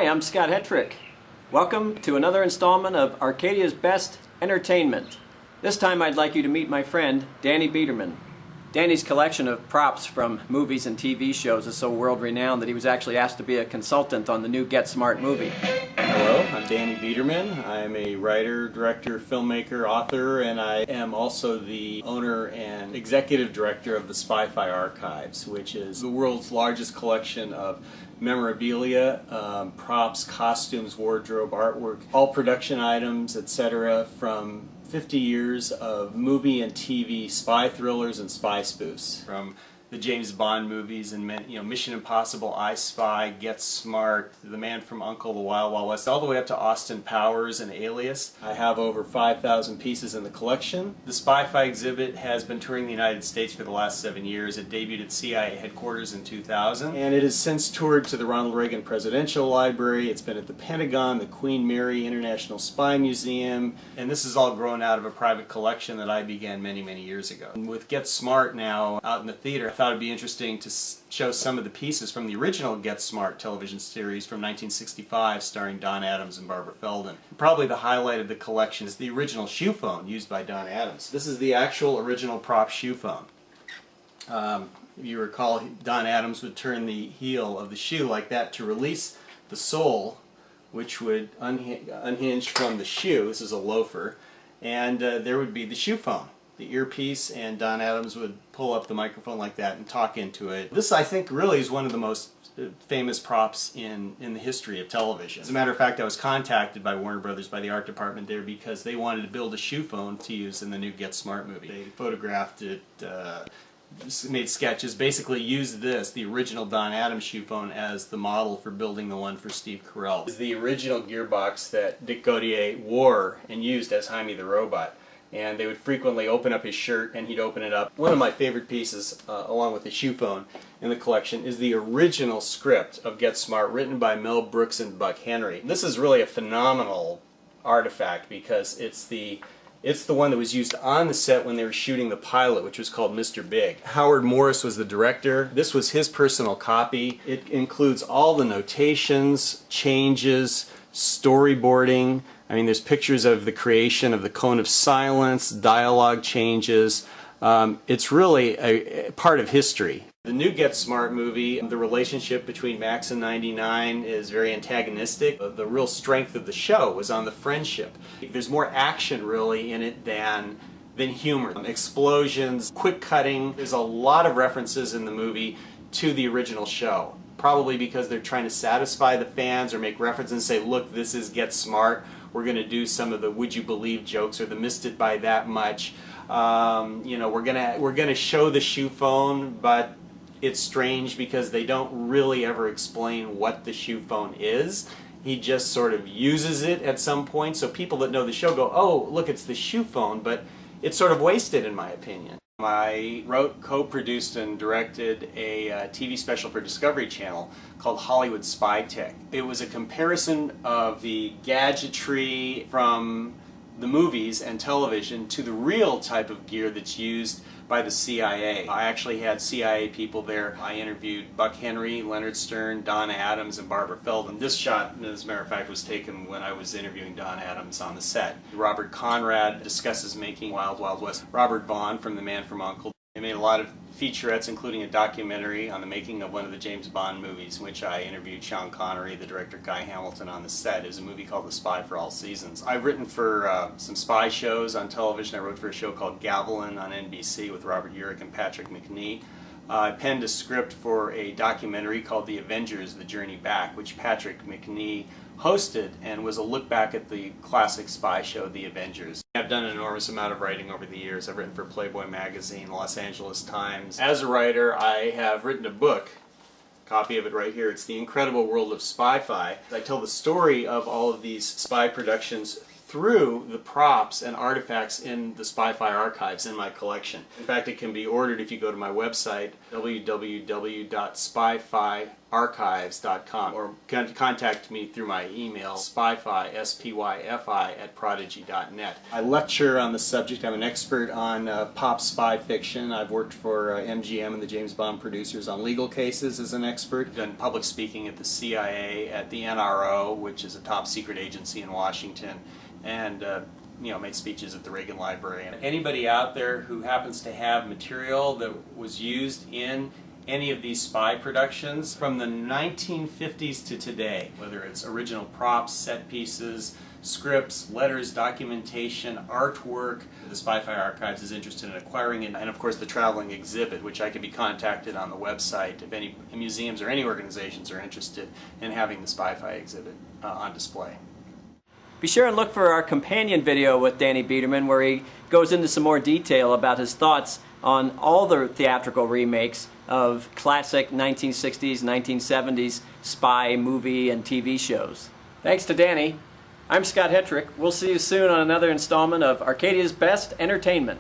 Hi, I'm Scott Hettrick. Welcome to another installment of Arcadia's Best Entertainment. This time I'd like you to meet my friend, Danny Biederman. Danny's collection of props from movies and TV shows is so world-renowned that he was actually asked to be a consultant on the new Get Smart movie. Hello, I'm Danny Biederman. I'm a writer, director, filmmaker, author, and I am also the owner and executive director of the SpyFi Archives, which is the world's largest collection of memorabilia, props, costumes, wardrobe, artwork, all production items, etc. from 50 years of movie and TV spy thrillers and spy spoofs. From the James Bond movies and Mission Impossible, I Spy, Get Smart, The Man from U.N.C.L.E., The Wild Wild West, all the way up to Austin Powers and Alias. I have over 5,000 pieces in the collection. The SpyFi exhibit has been touring the United States for the last 7 years. It debuted at CIA headquarters in 2000, and it has since toured to the Ronald Reagan Presidential Library. It's been at the Pentagon, the Queen Mary International Spy Museum, and this is all grown out of a private collection that I began many, many years ago. And with Get Smart now out in the theater, I thought it'd be interesting to show some of the pieces from the original Get Smart television series from 1965 starring Don Adams and Barbara Feldon. Probably the highlight of the collection is the original shoe phone used by Don Adams. This is the actual original prop shoe phone. If you recall, Don Adams would turn the heel of the shoe like that to release the sole, which would unhinge from the shoe. This is a loafer, and there would be the shoe phone, the earpiece, and Don Adams would pull up the microphone like that and talk into it. This, I think, really is one of the most famous props in the history of television. As a matter of fact, I was contacted by Warner Brothers, by the art department there, because they wanted to build a shoe phone to use in the new Get Smart movie. They photographed it, made sketches, basically used this, the original Don Adams shoe phone, as the model for building the one for Steve Carell. This is the original gearbox that Dick Gautier wore and used as Jaime the Robot. And they would frequently open up his shirt and he'd open it up. One of my favorite pieces, along with the shoe phone in the collection, is the original script of Get Smart, written by Mel Brooks and Buck Henry. This is really a phenomenal artifact because it's the one that was used on the set when they were shooting the pilot, which was called Mr. Big. Howard Morris was the director. This was his personal copy. It includes all the notations, changes, storyboarding. I mean, there's pictures of the creation of the Cone of Silence, dialogue changes. It's really a part of history. The new Get Smart movie, the relationship between Max and 99 is very antagonistic. The real strength of the show was on the friendship. There's more action really in it than humor. Explosions, quick cutting. There's a lot of references in the movie to the original show. Probably because they're trying to satisfy the fans or make reference and say, look, this is Get Smart. We're going to do some of the would you believe jokes or the missed it by that much. We're gonna show the shoe phone, but it's strange because they don't really ever explain what the shoe phone is. He just sort of uses it at some point, so people that know the show go, oh, look, it's the shoe phone, but it's sort of wasted in my opinion. I wrote, co-produced, and directed a TV special for Discovery Channel called Hollywood Spy Tech. It was a comparison of the gadgetry from the movies and television to the real type of gear that's used by the CIA. I actually had CIA people there. I interviewed Buck Henry, Leonard Stern, Don Adams, and Barbara Feldon. This shot, as a matter of fact, was taken when I was interviewing Don Adams on the set. Robert Conrad discusses making Wild Wild West. Robert Vaughn from The Man from U.N.C.L.E. They made a lot of featurettes, including a documentary on the making of one of the James Bond movies, in which I interviewed Sean Connery, the director Guy Hamilton, on the set. It was a movie called The Spy for All Seasons. I've written for some spy shows on television. I wrote for a show called Gavilan on NBC with Robert Urich and Patrick McNee. I penned a script for a documentary called The Avengers, The Journey Back, which Patrick McNee hosted and was a look back at the classic spy show, The Avengers. I've done an enormous amount of writing over the years. I've written for Playboy magazine, Los Angeles Times. As a writer, I have written a book, copy of it right here. It's The Incredible World of SpyFi. I tell the story of all of these spy productions through the props and artifacts in the SpyFi archives in my collection. In fact, it can be ordered if you go to my website, www.spyfi SpyFiArchives.com, or contact me through my email, SpyFi, S-P-Y-F-I, @prodigy.net. I lecture on the subject. I'm an expert on pop spy fiction. I've worked for MGM and the James Bond producers on legal cases as an expert. Done public speaking at the CIA, at the NRO, which is a top secret agency in Washington, and made speeches at the Reagan Library. And anybody out there who happens to have material that was used in any of these spy productions from the 1950s to today, whether it's original props, set pieces, scripts, letters, documentation, artwork, the SpyFi Archives is interested in acquiring it, and of course the traveling exhibit, which I can be contacted on the website if any museums or any organizations are interested in having the SpyFi exhibit on display. Be sure and look for our companion video with Danny Biederman, where he goes into some more detail about his thoughts on all the theatrical remakes of classic 1960s, 1970s spy movie and TV shows. Thanks to Danny. I'm Scott Hettrick. We'll see you soon on another installment of Arcadia's Best Entertainment.